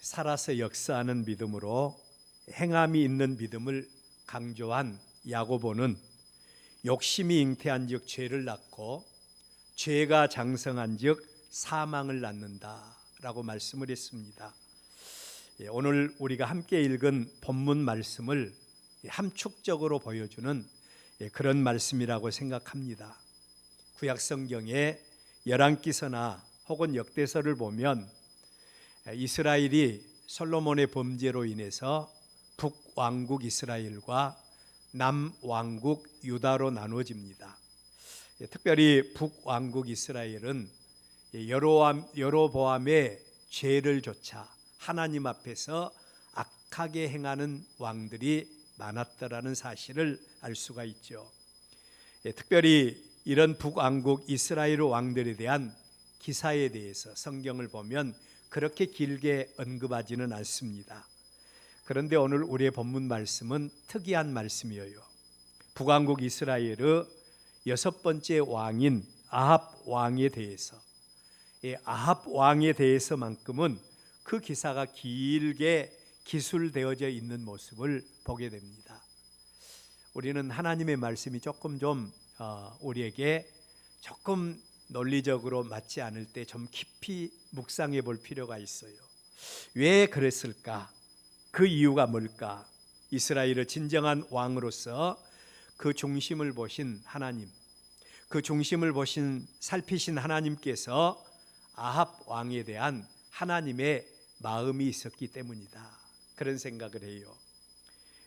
살아서 역사하는 믿음으로 행함이 있는 믿음을 강조한 야고보는 욕심이 잉태한즉 죄를 낳고 죄가 장성한즉 사망을 낳는다라고 말씀을 했습니다. 오늘 우리가 함께 읽은 본문 말씀을 함축적으로 보여주는 그런 말씀이라고 생각합니다. 구약성경의 열왕기서나 혹은 역대서를 보면 이스라엘이 솔로몬의 범죄로 인해서 북왕국 이스라엘과 남왕국 유다로 나눠집니다. 특별히 북왕국 이스라엘은 여로보암의 죄를 조차 하나님 앞에서 악하게 행하는 왕들이 많았다라는 사실을 알 수가 있죠. 특별히 이런 북왕국 이스라엘 왕들에 대한 기사에 대해서 성경을 보면 그렇게 길게 언급하지는 않습니다. 그런데 오늘 우리의 본문 말씀은 특이한 말씀이에요. 북왕국 이스라엘의 6번째 왕인 아합 왕에 대해서, 아합 왕에 대해서만큼은 그 기사가 길게 기술되어져 있는 모습을 보게 됩니다. 우리는 하나님의 말씀이 조금 우리에게 조금 논리적으로 맞지 않을 때 좀 깊이 묵상해 볼 필요가 있어요. 왜 그랬을까? 그 이유가 뭘까? 이스라엘의 진정한 왕으로서 그 중심을 보신 하나님, 그 중심을 보신 살피신 하나님께서 아합 왕에 대한 하나님의 마음이 있었기 때문이다. 그런 생각을 해요.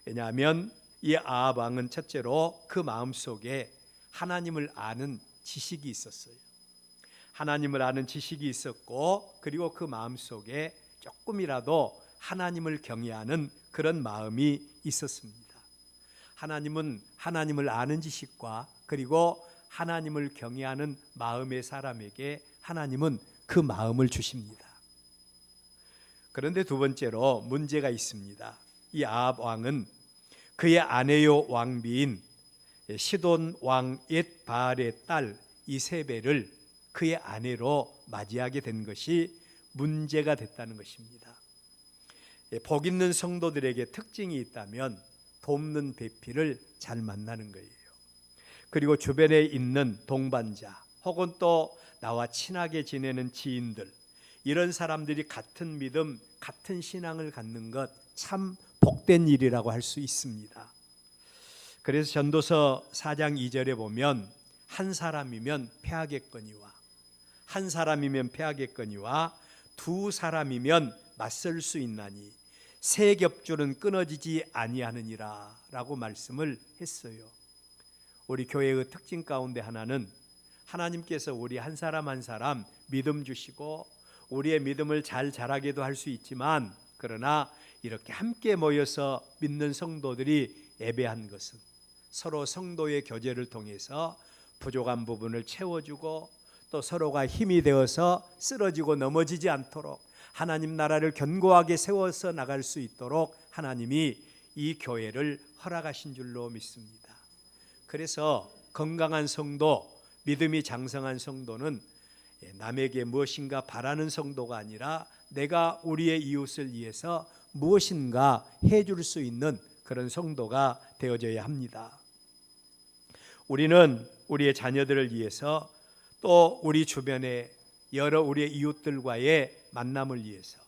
왜냐하면 이 아합 왕은 첫째로 그 마음속에 하나님을 아는 지식이 있었어요. 하나님을 아는 지식이 있었고, 그리고 그 마음속에 조금이라도 하나님을 경외하는 그런 마음이 있었습니다. 하나님은 하나님을 아는 지식과 그리고 하나님을 경외하는 마음의 사람에게 하나님은 그 마음을 주십니다. 그런데 두 번째로 문제가 있습니다. 이 아합 왕은 그의 아내요 왕비인 시돈 왕 옙바알의 딸 이세벨을 그의 아내로 맞이하게 된 것이 문제가 됐다는 것입니다. 복 있는 성도들에게 특징이 있다면 돕는 배필을 잘 만나는 거예요. 그리고 주변에 있는 동반자 혹은 또 나와 친하게 지내는 지인들, 이런 사람들이 같은 믿음, 같은 신앙을 갖는 것 참 복된 일이라고 할 수 있습니다. 그래서 전도서 4장 2절에 보면 한 사람이면 패하겠거니와 한 사람이면 패하겠거니와 두 사람이면 맞설 수 있나니 세 겹줄은 끊어지지 아니하느니라 라고 말씀을 했어요. 우리 교회의 특징 가운데 하나는 하나님께서 우리 한 사람 한 사람 믿음 주시고 우리의 믿음을 잘 자라게도 할 수 있지만, 그러나 이렇게 함께 모여서 믿는 성도들이 예배한 것은 서로 성도의 교제를 통해서 부족한 부분을 채워주고 또 서로가 힘이 되어서 쓰러지고 넘어지지 않도록 하나님 나라를 견고하게 세워서 나갈 수 있도록 하나님이 이 교회를 허락하신 줄로 믿습니다. 그래서 건강한 성도, 믿음이 장성한 성도는 남에게 무엇인가 바라는 성도가 아니라 내가 우리의 이웃을 위해서 무엇인가 해줄 수 있는 그런 성도가 되어져야 합니다. 우리는 우리의 자녀들을 위해서 또 우리 주변의 여러 우리의 이웃들과의 만남을 위해서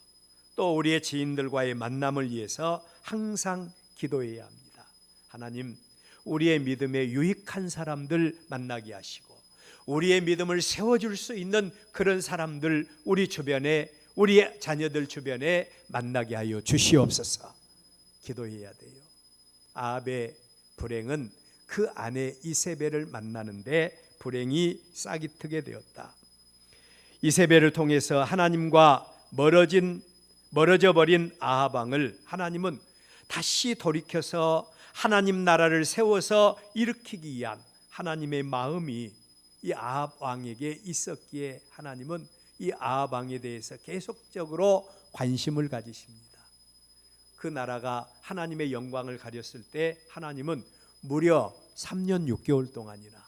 또 우리의 지인들과의 만남을 위해서 항상 기도해야 합니다. 하나님, 우리의 믿음에 유익한 사람들 만나게 하시고 우리의 믿음을 세워줄 수 있는 그런 사람들 우리 주변에, 우리 자녀들 주변에 만나게 하여 주시옵소서. 기도해야 돼요. 아합의 불행은 그 아내 이세벨을 만나는데 불행이 싹이 트게 되었다. 이세벨을 통해서 하나님과 멀어져 버린 아합 왕을 하나님은 다시 돌이켜서 하나님 나라를 세워서 일으키기 위한 하나님의 마음이 이 아합 왕에게 있었기에 하나님은 이 아합 왕에 대해서 계속적으로 관심을 가지십니다. 그 나라가 하나님의 영광을 가렸을 때 하나님은 무려 3년 6개월 동안이나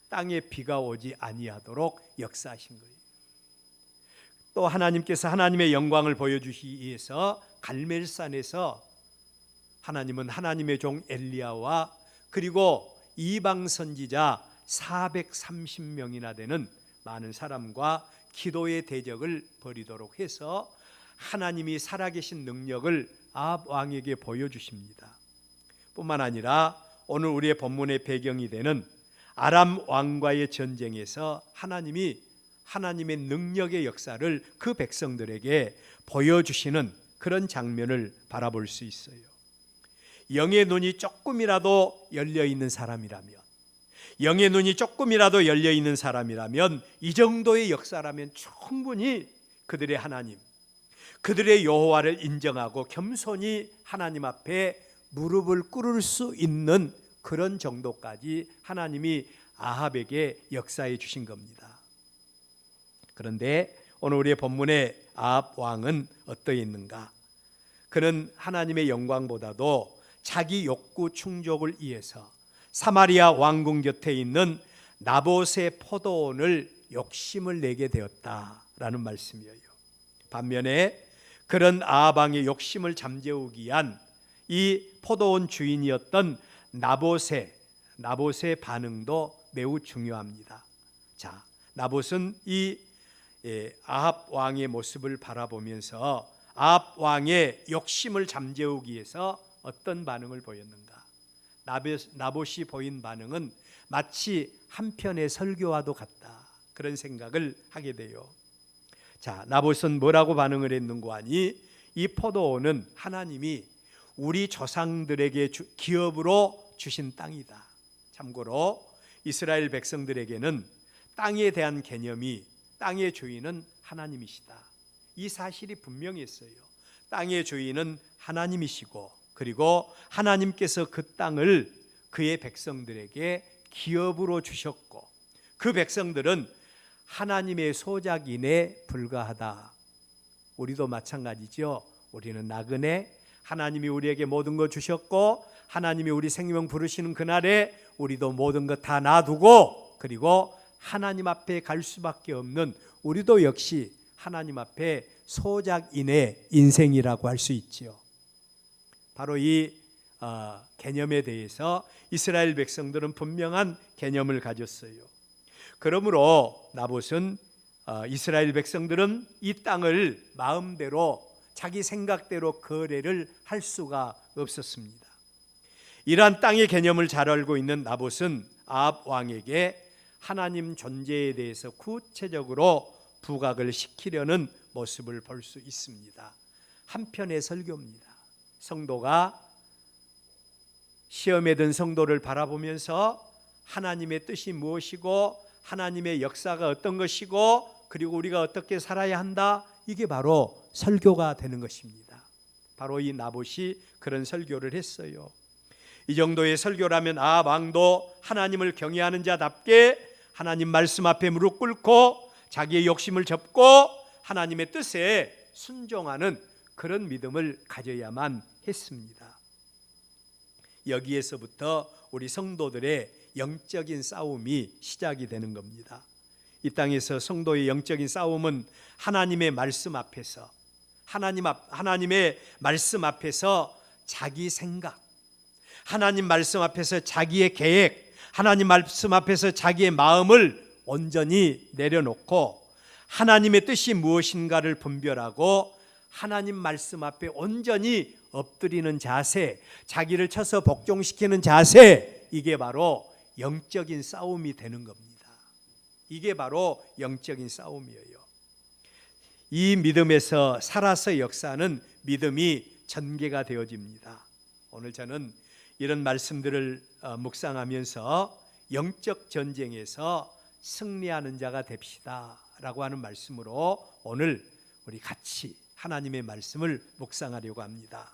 땅에 비가 오지 아니하도록 역사하신 거예요. 또 하나님께서 하나님의 영광을 보여주시기 위해서 갈멜산에서 하나님은 하나님의 종 엘리야와 그리고 이방 선지자 430명이나 되는 많은 사람과 기도의 대적을 벌이도록 해서 하나님이 살아계신 능력을 아합 왕에게 보여주십니다. 뿐만 아니라 오늘 우리의 본문의 배경이 되는 아람 왕과의 전쟁에서 하나님이 하나님의 능력의 역사를 그 백성들에게 보여주시는 그런 장면을 바라볼 수 있어요. 영의 눈이 조금이라도 열려있는 사람이라면, 영의 눈이 조금이라도 열려있는 사람이라면, 이 정도의 역사라면 충분히 그들의 하나님, 그들의 여호와를 인정하고 겸손히 하나님 앞에 무릎을 꿇을 수 있는 그런 정도까지 하나님이 아합에게 역사해 주신 겁니다. 그런데 오늘 우리의 본문의 아합 왕은 어떠했는가? 그는 하나님의 영광보다도 자기 욕구 충족을 위해서 사마리아 왕궁 곁에 있는 나봇의 포도원을 욕심을 내게 되었다라는 말씀이에요. 반면에 그런 아합 왕의 욕심을 잠재우기 위한 이 포도원 주인이었던 나봇의 반응도 매우 중요합니다. 자, 나봇은 이 아합 왕의 모습을 바라보면서 아합 왕의 욕심을 잠재우기 위해서 어떤 반응을 보였는가? 나봇이 보인 반응은 마치 한편의 설교와도 같다, 그런 생각을 하게 돼요. 자, 나봇은 뭐라고 반응을 했는고 하니, 이 포도원은 하나님이 우리 조상들에게 기업으로 주신 땅이다. 참고로 이스라엘 백성들에게는 땅에 대한 개념이, 땅의 주인은 하나님이시다, 이 사실이 분명했어요. 땅의 주인은 하나님이시고, 그리고 하나님께서 그 땅을 그의 백성들에게 기업으로 주셨고, 그 백성들은 하나님의 소작인에 불과하다. 우리도 마찬가지죠. 우리는 나그네, 하나님이 우리에게 모든 것 주셨고, 하나님이 우리 생명 부르시는 그날에 우리도 모든 것 다 놔두고, 그리고 하나님 앞에 갈 수밖에 없는 우리도 역시 하나님 앞에 소작인의 인생이라고 할 수 있지요. 바로 이 개념에 대해서 이스라엘 백성들은 분명한 개념을 가졌어요. 그러므로 나봇은 이스라엘 백성들은 이 땅을 마음대로 자기 생각대로 거래를 할 수가 없었습니다. 이러한 땅의 개념을 잘 알고 있는 나봇은 아합 왕에게 하나님 존재에 대해서 구체적으로 부각을 시키려는 모습을 볼 수 있습니다. 한편의 설교입니다. 성도가 시험에 든 성도를 바라보면서 하나님의 뜻이 무엇이고, 하나님의 역사가 어떤 것이고, 그리고 우리가 어떻게 살아야 한다, 이게 바로 설교가 되는 것입니다. 바로 이 나봇이 그런 설교를 했어요. 이 정도의 설교라면 아합 왕도 하나님을 경외하는 자답게 하나님 말씀 앞에 무릎 꿇고 자기의 욕심을 접고 하나님의 뜻에 순종하는 그런 믿음을 가져야만 했습니다. 여기에서부터 우리 성도들의 영적인 싸움이 시작이 되는 겁니다. 이 땅에서 성도의 영적인 싸움은 하나님의 말씀 앞에서, 하나님의 말씀 앞에서 자기 생각, 하나님 말씀 앞에서 자기의 계획, 하나님 말씀 앞에서 자기의 마음을 온전히 내려놓고 하나님의 뜻이 무엇인가를 분별하고 하나님 말씀 앞에 온전히 엎드리는 자세, 자기를 쳐서 복종시키는 자세, 이게 바로 영적인 싸움이 되는 겁니다. 이게 바로 영적인 싸움이에요. 이 믿음에서 살아서 역사하는 믿음이 전개가 되어집니다. 오늘 저는 이런 말씀들을 묵상하면서 영적 전쟁에서 승리하는 자가 됩시다 라고 하는 말씀으로 오늘 우리 같이 하나님의 말씀을 묵상하려고 합니다.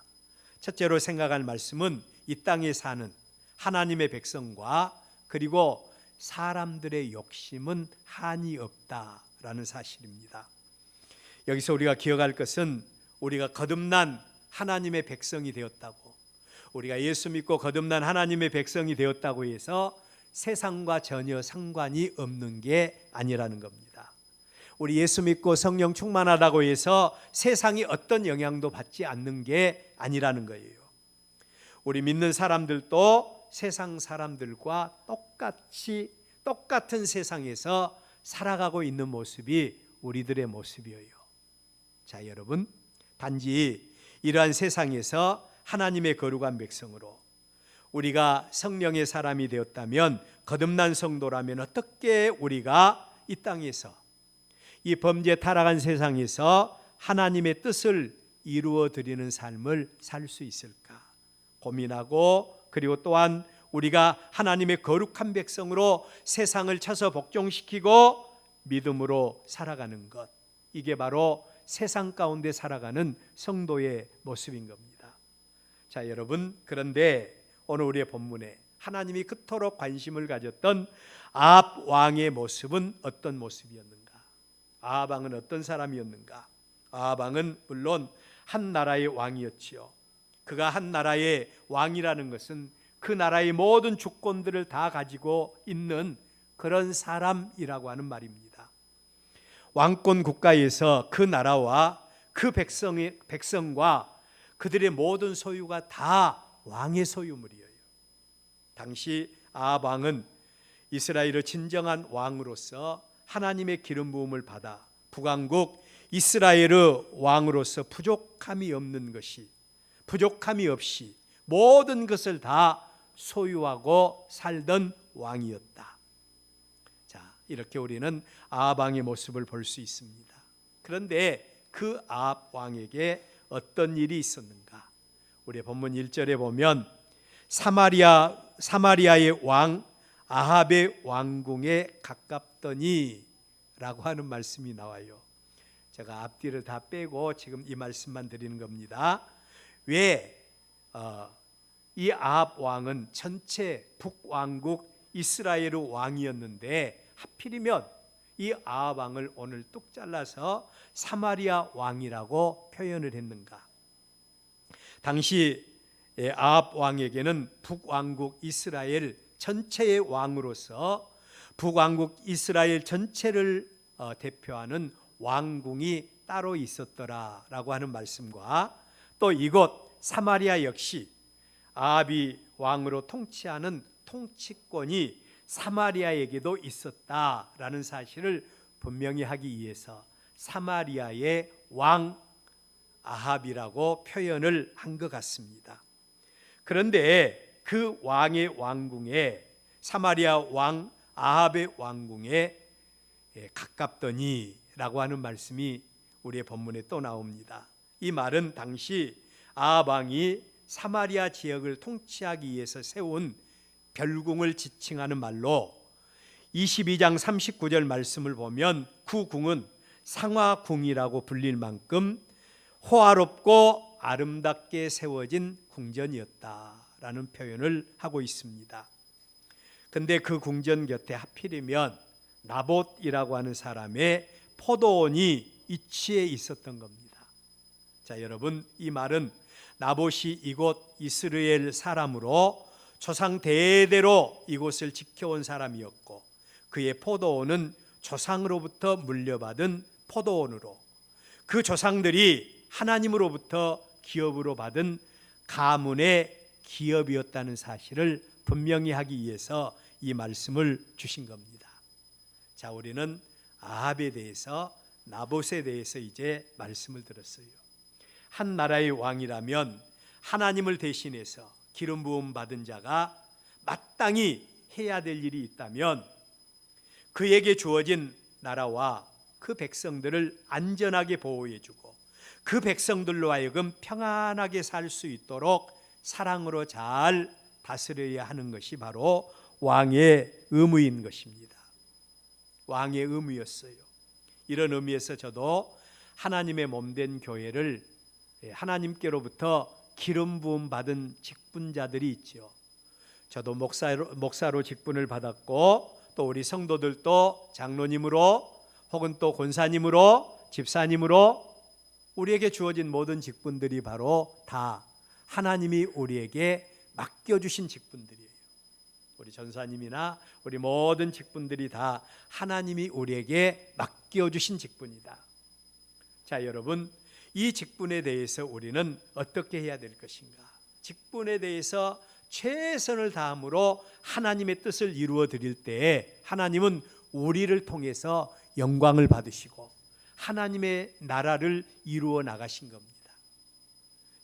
첫째로 생각할 말씀은 이 땅에 사는 하나님의 백성과 그리고 사람들의 욕심은 한이 없다라는 사실입니다. 여기서 우리가 기억할 것은 우리가 거듭난 하나님의 백성이 되었다고, 우리가 예수 믿고 거듭난 하나님의 백성이 되었다고 해서 세상과 전혀 상관이 없는 게 아니라는 겁니다. 우리 예수 믿고 성령 충만하다고 해서 세상이 어떤 영향도 받지 않는 게 아니라는 거예요. 우리 믿는 사람들도 세상 사람들과 똑같은 세상에서 살아가고 있는 모습이 우리들의 모습이에요. 자, 여러분, 단지 이러한 세상에서 하나님의 거룩한 백성으로 우리가 성령의 사람이 되었다면, 거듭난 성도라면 어떻게 우리가 이 땅에서, 이 범죄 타락한 세상에서 하나님의 뜻을 이루어 드리는 삶을 살 수 있을까 고민하고, 그리고 또한 우리가 하나님의 거룩한 백성으로 세상을 쳐서 복종시키고 믿음으로 살아가는 것, 이게 바로 세상 가운데 살아가는 성도의 모습인 겁니다. 자, 여러분, 그런데 오늘 우리의 본문에 하나님이 그토록 관심을 가졌던 아합 왕의 모습은 어떤 모습이었는가? 아합 왕은 어떤 사람이었는가? 아합 왕은 물론 한 나라의 왕이었지요. 그가 한 나라의 왕이라는 것은 그 나라의 모든 주권들을 다 가지고 있는 그런 사람이라고 하는 말입니다. 왕권 국가에서 그 나라와 그 백성과 그들의 모든 소유가 다 왕의 소유물이에요. 당시 아합 왕은 이스라엘의 진정한 왕으로서 하나님의 기름 부음을 받아 북왕국 이스라엘의 왕으로서 부족함이 없이 모든 것을 다 소유하고 살던 왕이었다. 자, 이렇게 우리는 아합 왕의 모습을 볼 수 있습니다. 그런데 그 아합 왕에게 어떤 일이 있었는가? 우리 본문 1절에 보면 사마리아의 왕 아합의 왕궁에 가깝더니 라고 하는 말씀이 나와요. 제가 앞뒤를 다 빼고 지금 이 말씀만 드리는 겁니다. 왜 이 아합 왕은 전체 북왕국 이스라엘의 왕이었는데 하필이면 이 아합 왕을 오늘 뚝 잘라서 사마리아 왕이라고 표현을 했는가? 당시 아합 왕에게는 북왕국 이스라엘 전체의 왕으로서 북왕국 이스라엘 전체를 대표하는 왕궁이 따로 있었더라라고 하는 말씀과, 또 이곳 사마리아 역시 아합이 왕으로 통치하는 통치권이 사마리아에게도 있었다라는 사실을 분명히 하기 위해서 사마리아의 왕 아합이라고 표현을 한 것 같습니다. 그런데 그 왕의 왕궁에, 사마리아 왕 아합의 왕궁에 가깝더니 라고 하는 말씀이 우리의 본문에 또 나옵니다. 이 말은 당시 아합 왕이 사마리아 지역을 통치하기 위해서 세운 별궁을 지칭하는 말로 22장 39절 말씀을 보면 그 궁은 상화궁이라고 불릴 만큼 호화롭고 아름답게 세워진 궁전이었다라는 표현을 하고 있습니다. 근데 그 궁전 곁에 하필이면 나봇이라고 하는 사람의 포도원이 위치해 있었던 겁니다. 자, 여러분, 이 말은 나봇이 이곳 이스라엘 사람으로 조상 대대로 이곳을 지켜온 사람이었고, 그의 포도원은 조상으로부터 물려받은 포도원으로 그 조상들이 하나님으로부터 기업으로 받은 가문의 기업이었다는 사실을 분명히 하기 위해서 이 말씀을 주신 겁니다. 자, 우리는 아합에 대해서, 나봇에 대해서 이제 말씀을 들었어요. 한 나라의 왕이라면 하나님을 대신해서 기름 부음 받은 자가 마땅히 해야 될 일이 있다면 그에게 주어진 나라와 그 백성들을 안전하게 보호해주고 그 백성들로 하여금 평안하게 살 수 있도록 사랑으로 잘 다스려야 하는 것이 바로 왕의 의무인 것입니다. 왕의 의무였어요. 이런 의미에서 저도 하나님의 몸된 교회를 하나님께로부터 기름 부음 받은 직분자들이 있죠. 저도 목사로 직분을 받았고, 또 우리 성도들도 장로님으로 혹은 또 권사님으로, 집사님으로 우리에게 주어진 모든 직분들이 바로 다 하나님이 우리에게 맡겨주신 직분들이에요. 우리 전사님이나 우리 모든 직분들이 다 하나님이 우리에게 맡겨주신 직분이다. 자, 여러분, 이 직분에 대해서 우리는 어떻게 해야 될 것인가? 직분에 대해서 최선을 다함으로 하나님의 뜻을 이루어 드릴 때에 하나님은 우리를 통해서 영광을 받으시고 하나님의 나라를 이루어 나가신 겁니다.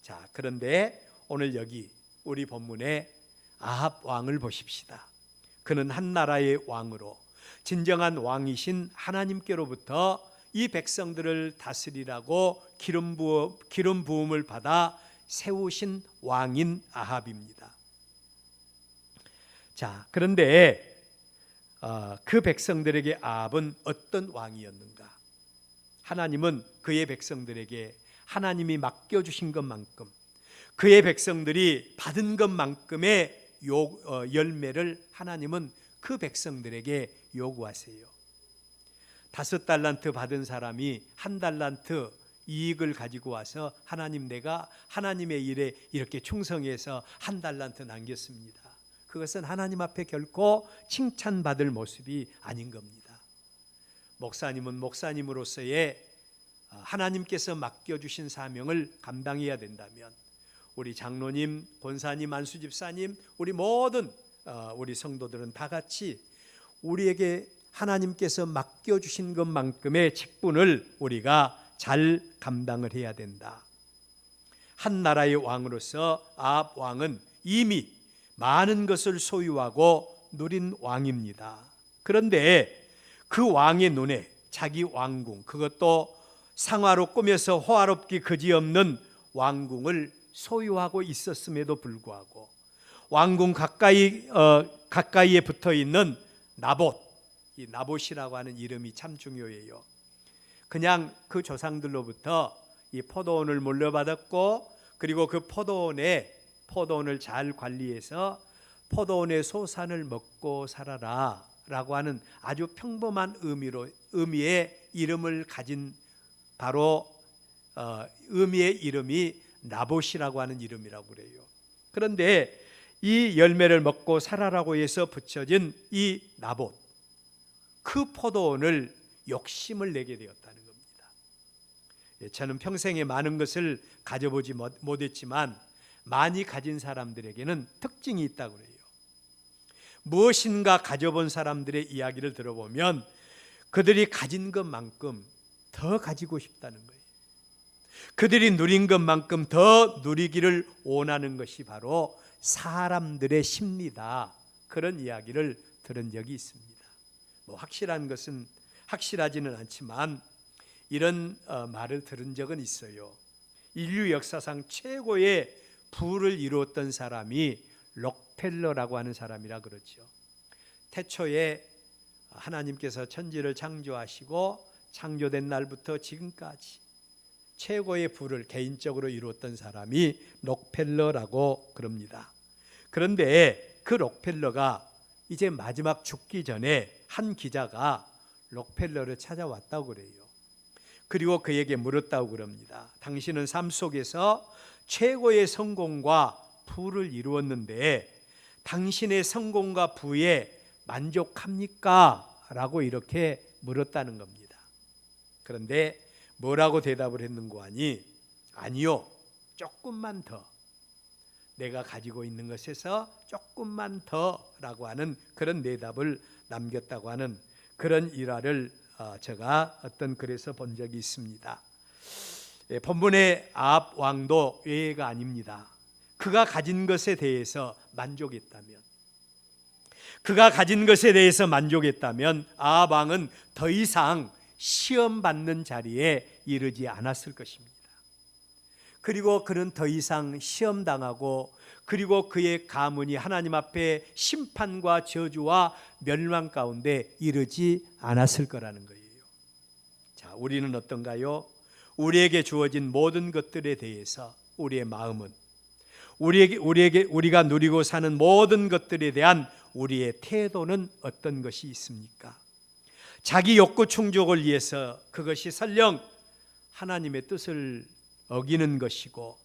자, 그런데 오늘 여기 우리 본문에 아합 왕을 보십시다. 그는 한 나라의 왕으로 진정한 왕이신 하나님께로부터 이 백성들을 다스리라고 기름 부음을 받아 세우신 왕인 아합입니다. 자, 그런데 그 백성들에게 아합은 어떤 왕이었는가? 하나님은 그의 백성들에게 하나님이 맡겨주신 것만큼, 그의 백성들이 받은 것만큼의 열매를 하나님은 그 백성들에게 요구하세요. 5달란트 받은 사람이 1달란트 이익을 가지고 와서 하나님, 내가 하나님의 일에 이렇게 충성해서 1달란트 남겼습니다. 그것은 하나님 앞에 결코 칭찬받을 모습이 아닌 겁니다. 목사님은 목사님으로서의 하나님께서 맡겨주신 사명을 감당해야 된다면 우리 장로님, 권사님, 안수집사님, 우리 모든 우리 성도들은 다 같이 우리에게 하나님께서 맡겨주신 것만큼의 직분을 우리가 잘 감당을 해야 된다. 한 나라의 왕으로서 아합 왕은 이미 많은 것을 소유하고 누린 왕입니다. 그런데 그 왕의 눈에 자기 왕궁, 그것도 상화로 꾸며서 호화롭기 그지없는 왕궁을 소유하고 있었음에도 불구하고 왕궁 가까이에 붙어 있는 나봇, 이 나봇이라고 하는 이름이 참 중요해요. 그냥 그 조상들로부터 이 포도원을 물려받았고, 그리고 그 포도원을 잘 관리해서 포도원의 소산을 먹고 살아라 라고 하는 아주 평범한 의미의 이름을 가진, 바로 의미의 이름이 나봇이라고 하는 이름이라고 그래요. 그런데 이 열매를 먹고 살아라고 해서 붙여진 이 나봇, 그 포도원을 욕심을 내게 되었다는 겁니다. 저는 평생에 많은 것을 가져보지 못했지만 많이 가진 사람들에게는 특징이 있다고 그래요. 무엇인가 가져본 사람들의 이야기를 들어보면 그들이 가진 것만큼 더 가지고 싶다는 거예요. 그들이 누린 것만큼 더 누리기를 원하는 것이 바로 사람들의 심리다. 그런 이야기를 들은 적이 있습니다. 확실한 것은 확실하지는 않지만 이런 말을 들은 적은 있어요. 인류 역사상 최고의 부를 이루었던 사람이 록펠러라고 하는 사람이라 그러죠. 태초에 하나님께서 천지를 창조하시고 창조된 날부터 지금까지 최고의 부를 개인적으로 이루었던 사람이 록펠러라고 그럽니다. 그런데 그 록펠러가 이제 마지막 죽기 전에 한 기자가 록펠러를 찾아왔다고 그래요. 그리고 그에게 물었다고 그럽니다. 당신은 삶 속에서 최고의 성공과 부를 이루었는데 당신의 성공과 부에 만족합니까? 라고 이렇게 물었다는 겁니다. 그런데 뭐라고 대답을 했는고 하니, 아니요, 조금만 더, 내가 가지고 있는 것에서 조금만 더 라고 하는 그런 대답을 남겼다고 하는 그런 일화를 제가 어떤 글에서 본 적이 있습니다. 본문의 아합 왕도 예외가 아닙니다. 그가 가진 것에 대해서 만족했다면, 아합 왕은 더 이상 시험 받는 자리에 이르지 않았을 것입니다. 그리고 그는 더 이상 시험 당하고, 그리고 그의 가문이 하나님 앞에 심판과 저주와 멸망 가운데 이르지 않았을 거라는 거예요. 자, 우리는 어떤가요? 우리에게 주어진 모든 것들에 대해서 우리의 마음은, 우리가 누리고 사는 모든 것들에 대한 우리의 태도는 어떤 것이 있습니까? 자기 욕구 충족을 위해서 그것이 설령 하나님의 뜻을 어기는 것이고,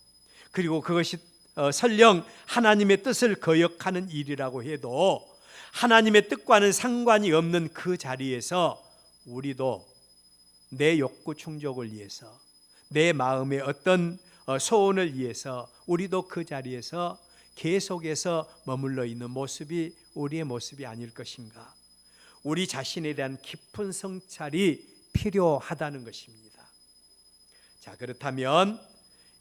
그리고 그것이 설령 하나님의 뜻을 거역하는 일이라고 해도 하나님의 뜻과는 상관이 없는 그 자리에서 우리도 내 욕구 충족을 위해서, 내 마음의 어떤 소원을 위해서 우리도 그 자리에서 계속해서 머물러 있는 모습이 우리의 모습이 아닐 것인가. 우리 자신에 대한 깊은 성찰이 필요하다는 것입니다. 자, 그렇다면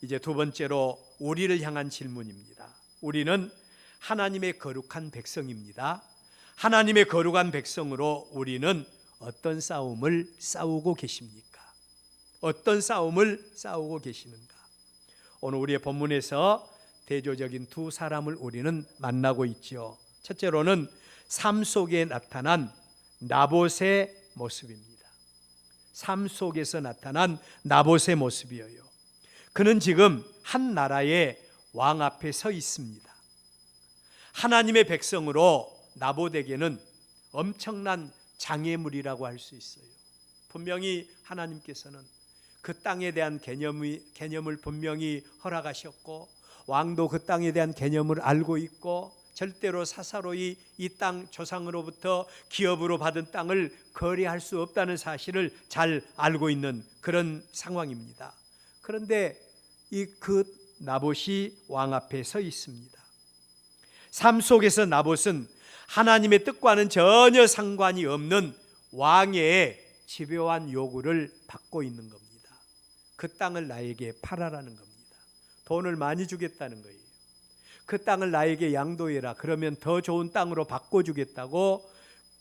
이제 두 번째로 우리를 향한 질문입니다. 우리는 하나님의 거룩한 백성입니다. 하나님의 거룩한 백성으로 우리는 어떤 싸움을 싸우고 계십니까? 어떤 싸움을 싸우고 계시는가? 오늘 우리의 본문에서 대조적인 두 사람을 우리는 만나고 있죠. 첫째로는 삶 속에 나타난 나봇의 모습입니다. 삶 속에서 나타난 나봇의 모습이에요. 그는 지금 한 나라의 왕 앞에 서 있습니다. 하나님의 백성으로 나봇에게는 엄청난 장애물이라고 할 수 있어요. 분명히 하나님께서는 그 땅에 대한 개념을 분명히 허락하셨고, 왕도 그 땅에 대한 개념을 알고 있고, 절대로 사사로이 이 땅 조상으로부터 기업으로 받은 땅을 거래할 수 없다는 사실을 잘 알고 있는 그런 상황입니다. 그런데 그 나봇이 왕 앞에 서 있습니다. 삶 속에서 나봇은 하나님의 뜻과는 전혀 상관이 없는 왕의 집요한 요구를 받고 있는 겁니다. 그 땅을 나에게 팔아라는 겁니다. 돈을 많이 주겠다는 거예요. 그 땅을 나에게 양도해라. 그러면 더 좋은 땅으로 바꿔주겠다고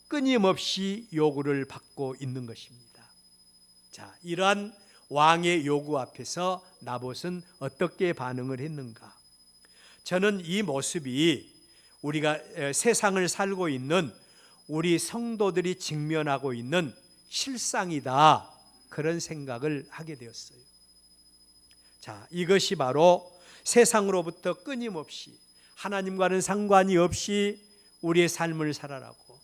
끊임없이 요구를 받고 있는 것입니다. 자, 이러한 왕의 요구 앞에서 나봇은 어떻게 반응을 했는가? 저는 이 모습이 우리가 세상을 살고 있는 우리 성도들이 직면하고 있는 실상이다, 그런 생각을 하게 되었어요. 자, 이것이 바로 세상으로부터 끊임없이 하나님과는 상관이 없이 우리의 삶을 살아라고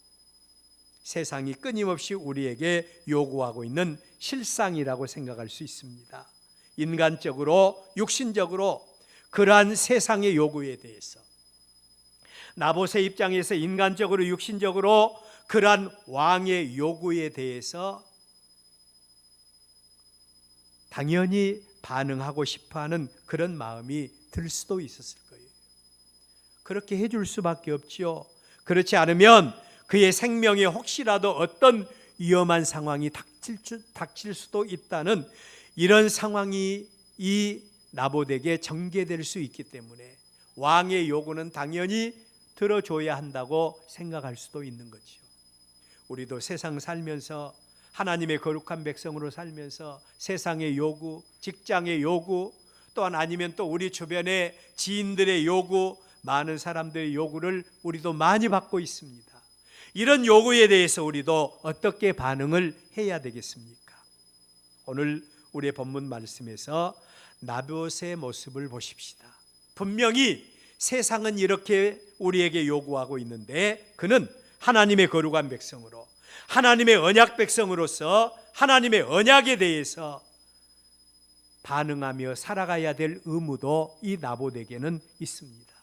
세상이 끊임없이 우리에게 요구하고 있는 실상이라고 생각할 수 있습니다. 인간적으로, 육신적으로 그러한 세상의 요구에 대해서, 나봇의 입장에서 인간적으로, 육신적으로 그러한 왕의 요구에 대해서 당연히 반응하고 싶어하는 그런 마음이 들 수도 있었을 거예요. 그렇게 해줄 수밖에 없지요. 그렇지 않으면 그의 생명에 혹시라도 어떤 위험한 상황이 닥칠 수도 있다는 이런 상황이 이 나봇에게 전개될 수 있기 때문에 왕의 요구는 당연히 들어줘야 한다고 생각할 수도 있는 거죠. 우리도 세상 살면서, 하나님의 거룩한 백성으로 살면서 세상의 요구, 직장의 요구, 또한 아니면 또 우리 주변의 지인들의 요구, 많은 사람들의 요구를 우리도 많이 받고 있습니다. 이런 요구에 대해서 우리도 어떻게 반응을 해야 되겠습니까? 오늘 우리의 본문 말씀에서 나봇의 모습을 보십시다. 분명히 세상은 이렇게 우리에게 요구하고 있는데 그는 하나님의 거룩한 백성으로, 하나님의 언약 백성으로서 하나님의 언약에 대해서 반응하며 살아가야 될 의무도 이 나봇에게는 있습니다.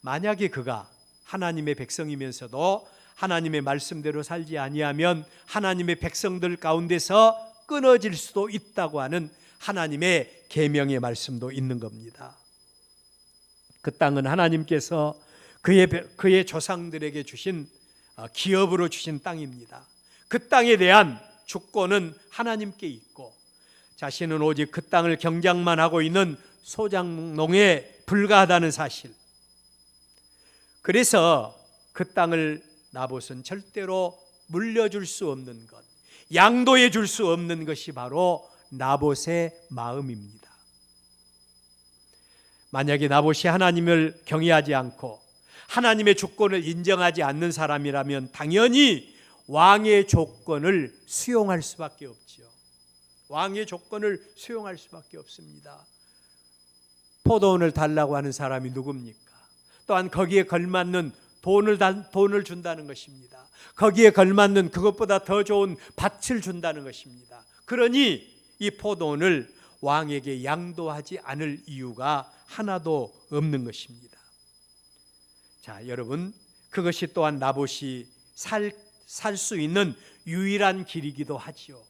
만약에 그가 하나님의 백성이면서도 하나님의 말씀대로 살지 아니하면 하나님의 백성들 가운데서 끊어질 수도 있다고 하는 하나님의 계명의 말씀도 있는 겁니다. 그 땅은 하나님께서 그의 조상들에게 주신 기업으로 주신 땅입니다. 그 땅에 대한 주권은 하나님께 있고 자신은 오직 그 땅을 경작만 하고 있는 소작농에 불과하다는 사실. 그래서 그 땅을 나봇은 절대로 물려줄 수 없는 것, 양도해 줄 수 없는 것이 바로 나봇의 마음입니다. 만약에 나봇이 하나님을 경외하지 않고 하나님의 주권을 인정하지 않는 사람이라면 당연히 왕의 조건을 수용할 수밖에 없죠. 왕의 조건을 수용할 수밖에 없습니다. 포도원을 달라고 하는 사람이 누굽니까? 또한 거기에 걸맞는 돈을 준다는 것입니다. 거기에 걸맞는 그것보다 더 좋은 밭을 준다는 것입니다. 그러니 이 포도원을 왕에게 양도하지 않을 이유가 하나도 없는 것입니다. 자, 여러분, 그것이 또한 나봇이 살 수 있는 유일한 길이기도 하지요.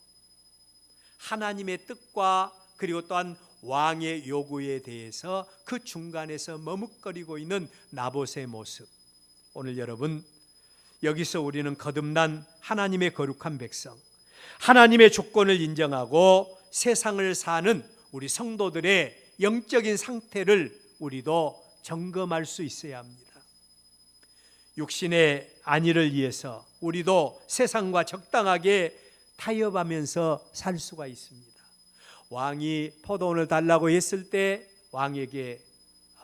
하나님의 뜻과 그리고 또한 왕의 요구에 대해서 그 중간에서 머뭇거리고 있는 나봇의 모습. 오늘 여러분, 여기서 우리는 거듭난 하나님의 거룩한 백성, 하나님의 조건을 인정하고 세상을 사는 우리 성도들의 영적인 상태를 우리도 점검할 수 있어야 합니다. 육신의 안위를 위해서 우리도 세상과 적당하게 타협하면서 살 수가 있습니다. 왕이 포도원을 달라고 했을 때 왕에게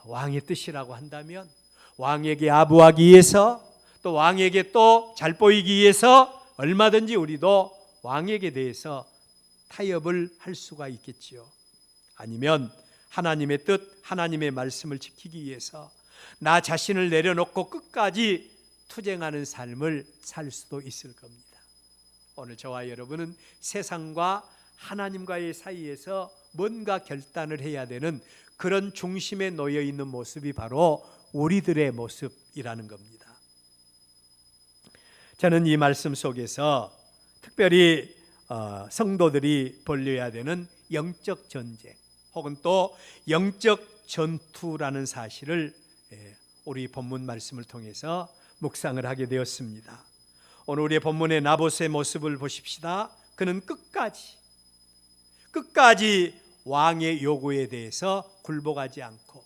왕의 뜻이라고 한다면, 왕에게 아부하기 위해서, 또 왕에게 또 잘 보이기 위해서 얼마든지 우리도 왕에게 대해서 타협을 할 수가 있겠지요. 아니면 하나님의 뜻, 하나님의 말씀을 지키기 위해서 나 자신을 내려놓고 끝까지 투쟁하는 삶을 살 수도 있을 겁니다. 오늘 저와 여러분은 세상과 하나님과의 사이에서 뭔가 결단을 해야 되는 그런 중심에 놓여 있는 모습이 바로 우리들의 모습이라는 겁니다. 저는 이 말씀 속에서 특별히 성도들이 벌여야 되는 영적 전쟁 혹은 또 영적 전투라는 사실을 우리 본문 말씀을 통해서 묵상을 하게 되었습니다. 오늘 우리의 본문의 나봇의 모습을 보십시다. 그는 끝까지 왕의 요구에 대해서 굴복하지 않고,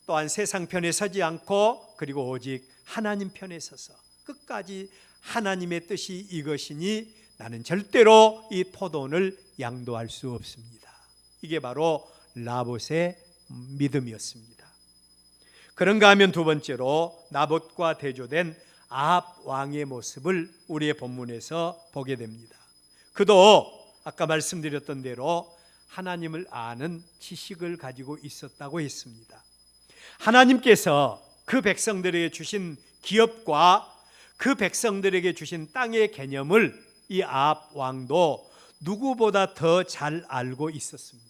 또한 세상 편에 서지 않고, 그리고 오직 하나님 편에 서서 끝까지 하나님의 뜻이 이것이니 나는 절대로 이 포도원을 양도할 수 없습니다. 이게 바로 나봇의 믿음이었습니다. 그런가 하면 두 번째로 나봇과 대조된 아합 왕의 모습을 우리의 본문에서 보게 됩니다. 그도 아까 말씀드렸던 대로 하나님을 아는 지식을 가지고 있었다고 했습니다. 하나님께서 그 백성들에게 주신 기업과 그 백성들에게 주신 땅의 개념을 이 아합 왕도 누구보다 더 잘 알고 있었습니다.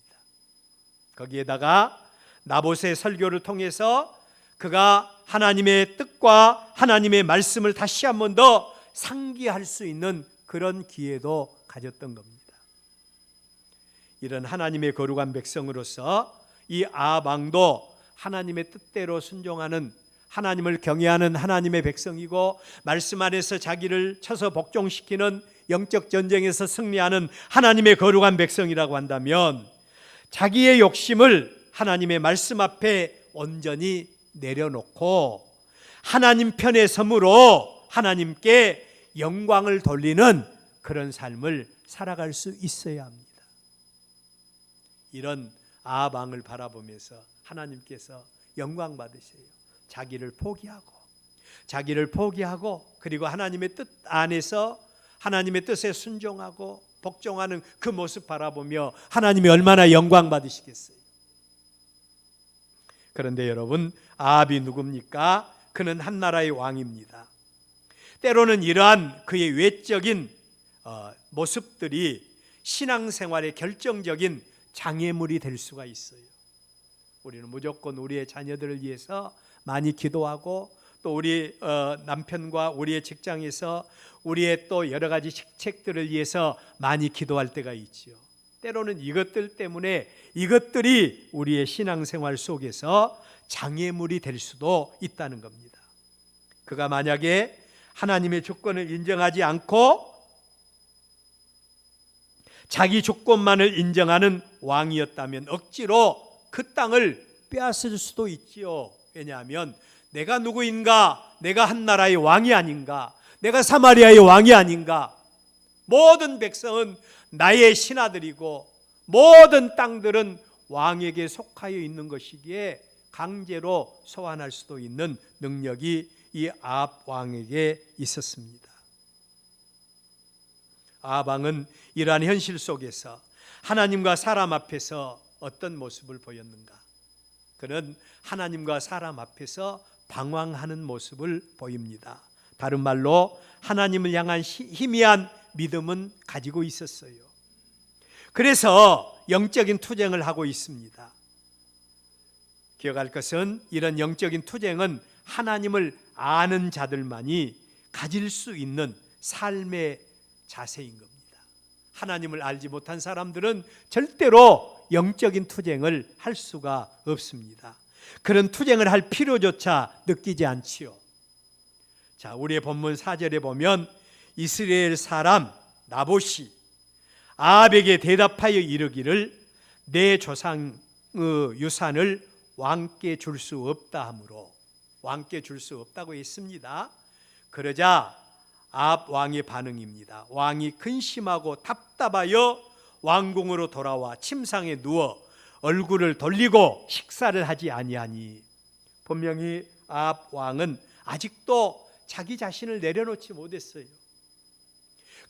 거기에다가 나봇의 설교를 통해서 그가 하나님의 뜻과 하나님의 말씀을 다시 한 번 더 상기할 수 있는 그런 기회도 가졌던 겁니다. 이런 하나님의 거룩한 백성으로서 이 아합 왕도 하나님의 뜻대로 순종하는, 하나님을 경외하는 하나님의 백성이고, 말씀 안에서 자기를 쳐서 복종시키는 영적 전쟁에서 승리하는 하나님의 거룩한 백성이라고 한다면, 자기의 욕심을 하나님의 말씀 앞에 온전히 내려놓고 하나님 편에 섬으로 하나님께 영광을 돌리는 그런 삶을 살아갈 수 있어야 합니다. 이런 아합 왕을 바라보면서 하나님께서 영광 받으세요. 자기를 포기하고 그리고 하나님의 뜻 안에서 하나님의 뜻에 순종하고 복종하는 그 모습 바라보며 하나님이 얼마나 영광 받으시겠어요. 그런데 여러분, 아합이 누굽니까? 그는 한 나라의 왕입니다. 때로는 이러한 그의 외적인 모습들이 신앙생활의 결정적인 장애물이 될 수가 있어요. 우리는 무조건 우리의 자녀들을 위해서 많이 기도하고, 또 우리 남편과 우리의 직장에서 우리의 또 여러 가지 직책들을 위해서 많이 기도할 때가 있지요. 때로는 이것들 때문에 이것들이 우리의 신앙생활 속에서 장애물이 될 수도 있다는 겁니다. 그가 만약에 하나님의 조건을 인정하지 않고 자기 조건만을 인정하는 왕이었다면 억지로 그 땅을 빼앗을 수도 있지요. 왜냐하면 내가 누구인가? 내가 한 나라의 왕이 아닌가? 내가 사마리아의 왕이 아닌가? 모든 백성은 나의 신하들이고 모든 땅들은 왕에게 속하여 있는 것이기에 강제로 소환할 수도 있는 능력이 이 아합 왕에게 있었습니다. 아합 왕은 이러한 현실 속에서 하나님과 사람 앞에서 어떤 모습을 보였는가? 그는 하나님과 사람 앞에서 방황하는 모습을 보입니다. 다른 말로 하나님을 향한 희미한 믿음은 가지고 있었어요. 그래서 영적인 투쟁을 하고 있습니다. 기억할 것은 이런 영적인 투쟁은 하나님을 아는 자들만이 가질 수 있는 삶의 자세인 겁니다. 하나님을 알지 못한 사람들은 절대로 영적인 투쟁을 할 수가 없습니다. 그런 투쟁을 할 필요조차 느끼지 않지요. 자, 우리의 본문 4절에 보면 이스라엘 사람 나봇이 아합에게 대답하여 이르기를 내 조상의 유산을 왕께 줄 수 없다 하므로, 왕께 줄 수 없다고 했습니다. 그러자 아합 왕의 반응입니다. 왕이 근심하고 답답하여 왕궁으로 돌아와 침상에 누워 얼굴을 돌리고 식사를 하지 아니하니, 분명히 아합 왕은 아직도 자기 자신을 내려놓지 못했어요.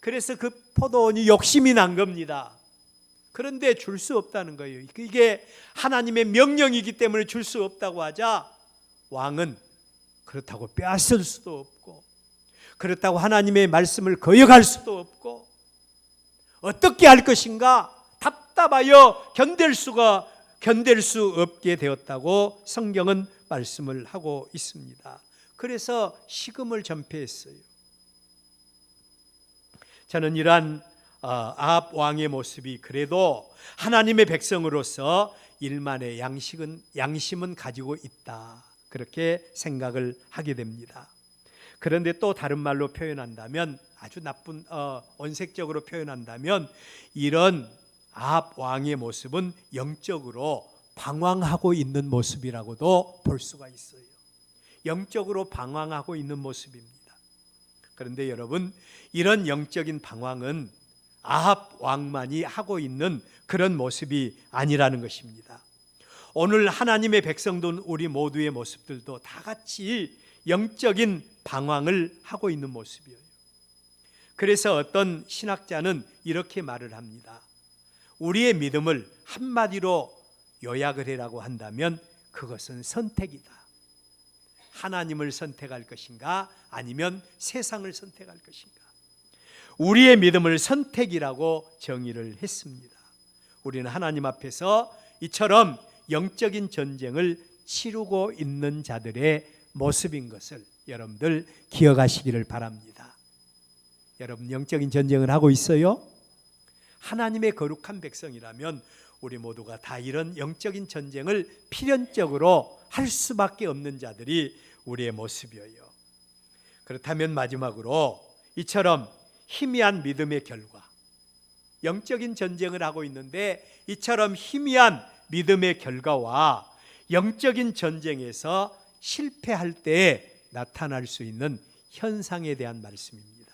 그래서 그 포도원이 욕심이 난 겁니다. 그런데 줄 수 없다는 거예요. 이게 하나님의 명령이기 때문에 줄 수 없다고 하자 왕은 그렇다고 빼앗을 수도 없고, 그렇다고 하나님의 말씀을 거역할 수도 없고, 어떻게 할 것인가 답답하여 견딜 수 없게 되었다고 성경은 말씀을 하고 있습니다. 그래서 식음을 전폐했어요. 저는 이러한 아합 왕의 모습이 그래도 하나님의 백성으로서 일만의 양심은 가지고 있다, 그렇게 생각을 하게 됩니다. 그런데 또 다른 말로 표현한다면, 아주 나쁜 언색적으로 표현한다면, 이런 아합 왕의 모습은 영적으로 방황하고 있는 모습이라고도 볼 수가 있어요. 영적으로 방황하고 있는 모습입니다. 그런데 여러분, 이런 영적인 방황은 아합 왕만이 하고 있는 그런 모습이 아니라는 것입니다. 오늘 하나님의 백성된 우리 모두의 모습들도 다 같이 영적인 방황을 하고 있는 모습이에요. 그래서 어떤 신학자는 이렇게 말을 합니다. 우리의 믿음을 한마디로 요약을 해라고 한다면 그것은 선택이다. 하나님을 선택할 것인가 아니면 세상을 선택할 것인가. 우리의 믿음을 선택이라고 정의를 했습니다. 우리는 하나님 앞에서 이처럼 영적인 전쟁을 치르고 있는 자들의 모습인 것을 여러분들 기억하시기를 바랍니다. 여러분, 영적인 전쟁을 하고 있어요? 하나님의 거룩한 백성이라면 우리 모두가 다 이런 영적인 전쟁을 필연적으로 할 수밖에 없는 자들이 우리의 모습이에요. 그렇다면 마지막으로 이처럼 희미한 믿음의 결과, 영적인 전쟁을 하고 있는데 이처럼 희미한 믿음의 결과와 영적인 전쟁에서 실패할 때 나타날 수 있는 현상에 대한 말씀입니다.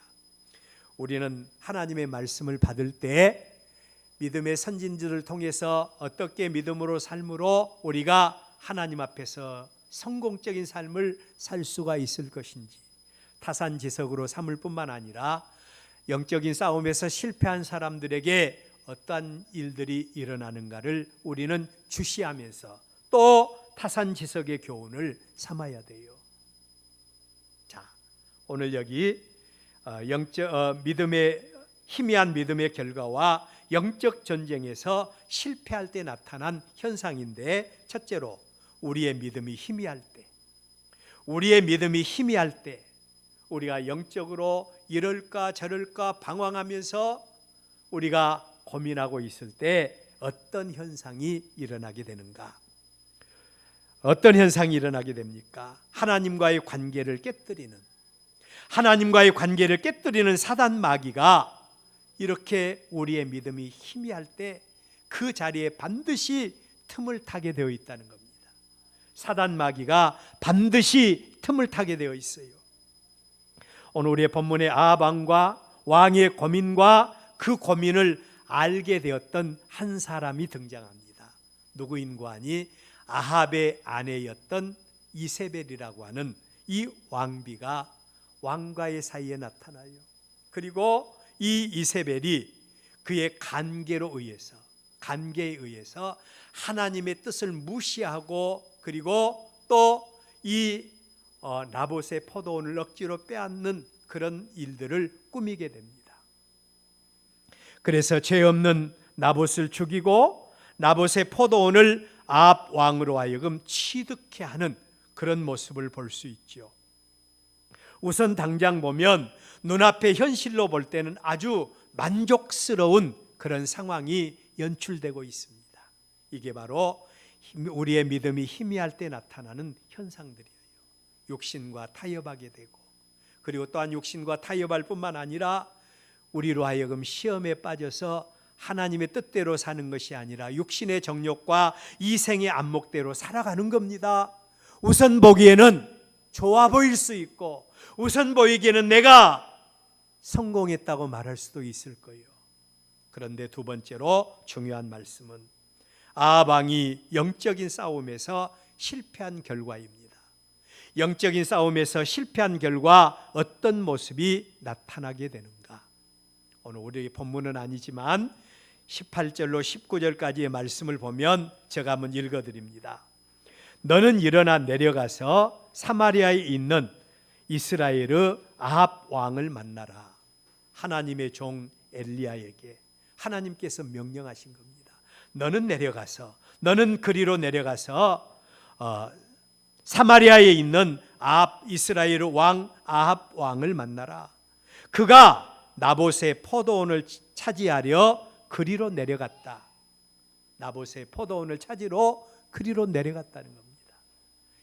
우리는 하나님의 말씀을 받을 때 믿음의 선진들을 통해서 어떻게 믿음으로 삶으로 우리가 하나님 앞에서 성공적인 삶을 살 수가 있을 것인지, 타산지석으로 삼을 뿐만 아니라 영적인 싸움에서 실패한 사람들에게 어떠한 일들이 일어나는가를 우리는 주시하면서 또 타산지석의 교훈을 삼아야 돼요. 자, 오늘 여기 희미한 믿음의 결과와 영적 전쟁에서 실패할 때 나타난 현상인데, 첫째로 우리의 믿음이 희미할 때, 우리가 영적으로 이럴까 저럴까 방황하면서 우리가 고민하고 있을 때 어떤 현상이 일어나게 되는가? 어떤 현상이 일어나게 됩니까? 하나님과의 관계를 깨뜨리는 사단 마귀가 이렇게 우리의 믿음이 희미할 때 그 자리에 반드시 틈을 타게 되어 있다는 겁니다. 사단 마귀가 반드시 틈을 타게 되어 있어요. 오늘 우리의 본문의 아합 왕과 왕의 고민과 그 고민을 알게 되었던 한 사람이 등장합니다. 누구인고 하니 아합의 아내였던 이세벨이라고 하는 이 왕비가 왕과의 사이에 나타나요. 그리고 이 이세벨이 그의 간계에 의해서 하나님의 뜻을 무시하고, 그리고 또 이 나봇의 포도원을 억지로 빼앗는 그런 일들을 꾸미게 됩니다. 그래서 죄 없는 나봇을 죽이고 나봇의 포도원을 아합 왕으로 하여금 취득케 하는 그런 모습을 볼 수 있죠. 우선 당장 보면 눈앞의 현실로 볼 때는 아주 만족스러운 그런 상황이 연출되고 있습니다. 이게 바로 우리의 믿음이 희미할 때 나타나는 현상들이에요. 육신과 타협하게 되고, 그리고 또한 육신과 타협할 뿐만 아니라 우리로 하여금 시험에 빠져서 하나님의 뜻대로 사는 것이 아니라 육신의 정욕과 이생의 안목대로 살아가는 겁니다. 우선 보기에는 좋아 보일 수 있고, 우선 보이기에는 내가 성공했다고 말할 수도 있을 거예요. 그런데 두 번째로 중요한 말씀은 아합 왕이 영적인 싸움에서 실패한 결과입니다. 영적인 싸움에서 실패한 결과 어떤 모습이 나타나게 되는가? 오늘 우리 본문은 아니지만 18절로 19절까지의 말씀을 보면 제가 한번 읽어드립니다. 너는 일어나 내려가서 사마리아에 있는 이스라엘의 아합 왕을 만나라. 하나님의 종 엘리야에게 하나님께서 명령하신 겁니다. 너는 그리로 내려가서 사마리아에 있는 이스라엘 왕 아합 왕을 만나라. 그가 나봇의 포도원을 차지하려 그리로 내려갔다. 나봇의 포도원을 찾으러 그리로 내려갔다는 겁니다.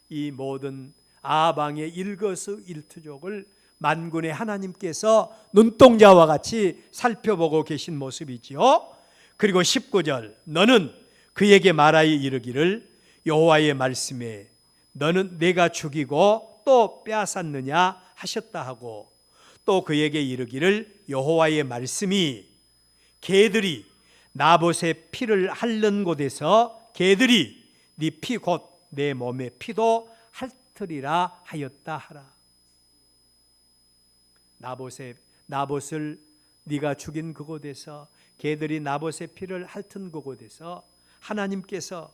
이 모든 아합 왕의 일거수일투족을 만군의 하나님께서 눈동자와 같이 살펴보고 계신 모습이지요. 그리고 19절, 너는 그에게 말하여 이르기를 여호와의 말씀에 너는 내가 죽이고 또 빼앗았느냐 하셨다 하고, 또 그에게 이르기를 여호와의 말씀이 개들이 나봇의 피를 핥는 곳에서 개들이 네 피 곧 내 몸의 피도 핥으리라 하였다 하라. 나봇을 네가 죽인 그곳에서, 개들이 나봇의 피를 핥은 그곳에서 하나님께서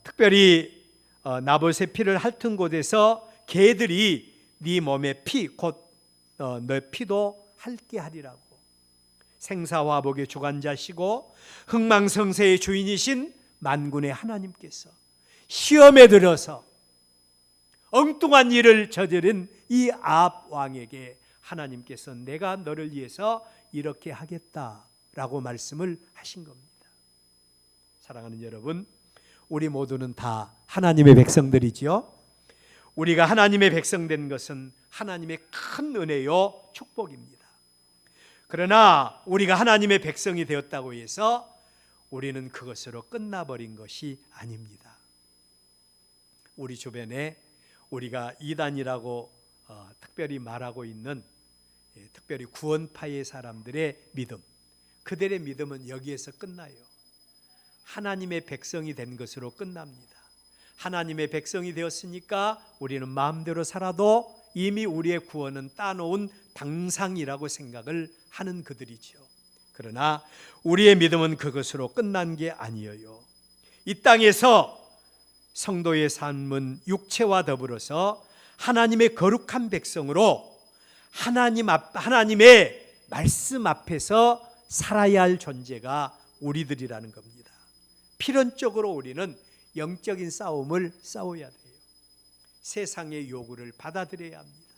특별히 나봇의 피를 핥은 곳에서 개들이 네 몸의 피 곧 너 피도 핥게 하리라고. 생사화복의 주관자시고 흥망성쇠의 주인이신 만군의 하나님께서 시험에 들어서 엉뚱한 일을 저지른 이 아합 왕에게 하나님께서 내가 너를 위해서 이렇게 하겠다라고 말씀을 하신 겁니다. 사랑하는 여러분, 우리 모두는 다 하나님의 백성들이지요. 우리가 하나님의 백성된 것은 하나님의 큰 은혜요 축복입니다. 그러나 우리가 하나님의 백성이 되었다고 해서 우리는 그것으로 끝나버린 것이 아닙니다. 우리 주변에 우리가 이단이라고 특별히 말하고 있는, 특별히 구원파의 사람들의 믿음, 그들의 믿음은 여기에서 끝나요. 하나님의 백성이 된 것으로 끝납니다. 하나님의 백성이 되었으니까 우리는 마음대로 살아도 이미 우리의 구원은 따놓은 당상이라고 생각을 하는 그들이죠. 그러나 우리의 믿음은 그것으로 끝난 게 아니에요. 이 땅에서 성도의 삶은 육체와 더불어서 하나님의 거룩한 백성으로 하나님의 말씀 앞에서 살아야 할 존재가 우리들이라는 겁니다. 필연적으로 우리는 영적인 싸움을 싸워야 돼요. 세상의 요구를 받아들여야 합니다.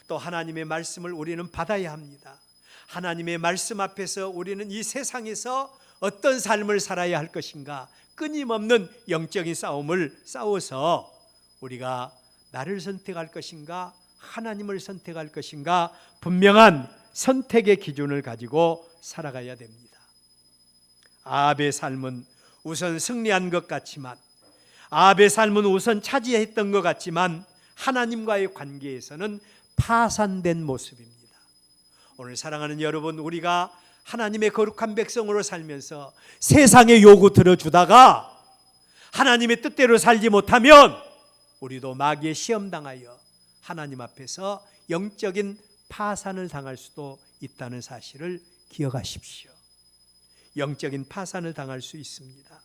또 하나님의 말씀을 우리는 받아야 합니다. 하나님의 말씀 앞에서 우리는 이 세상에서 어떤 삶을 살아야 할 것인가, 끊임없는 영적인 싸움을 싸워서 우리가 나를 선택할 것인가, 하나님을 선택할 것인가, 분명한 선택의 기준을 가지고 살아가야 됩니다. 아합의 삶은 우선 승리한 것 같지만, 아합의 삶은 우선 차지했던 것 같지만 하나님과의 관계에서는 파산된 모습입니다. 오늘 사랑하는 여러분, 우리가 하나님의 거룩한 백성으로 살면서 세상의 요구 들어주다가 하나님의 뜻대로 살지 못하면 우리도 마귀의 시험당하여 하나님 앞에서 영적인 파산을 당할 수도 있다는 사실을 기억하십시오. 영적인 파산을 당할 수 있습니다.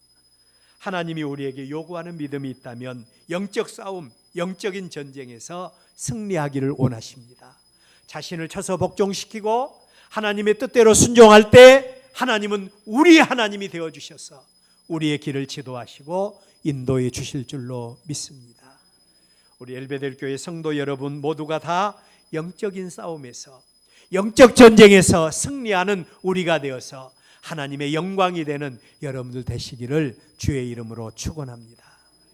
하나님이 우리에게 요구하는 믿음이 있다면 영적 싸움, 영적인 전쟁에서 승리하기를 원하십니다. 자신을 쳐서 복종시키고 하나님의 뜻대로 순종할 때 하나님은 우리 하나님이 되어주셔서 우리의 길을 지도하시고 인도해 주실 줄로 믿습니다. 우리 엘베델 교회 성도 여러분 모두가 다 영적인 싸움에서, 영적 전쟁에서 승리하는 우리가 되어서 하나님의 영광이 되는 여러분들 되시기를 주의 이름으로 축원합니다.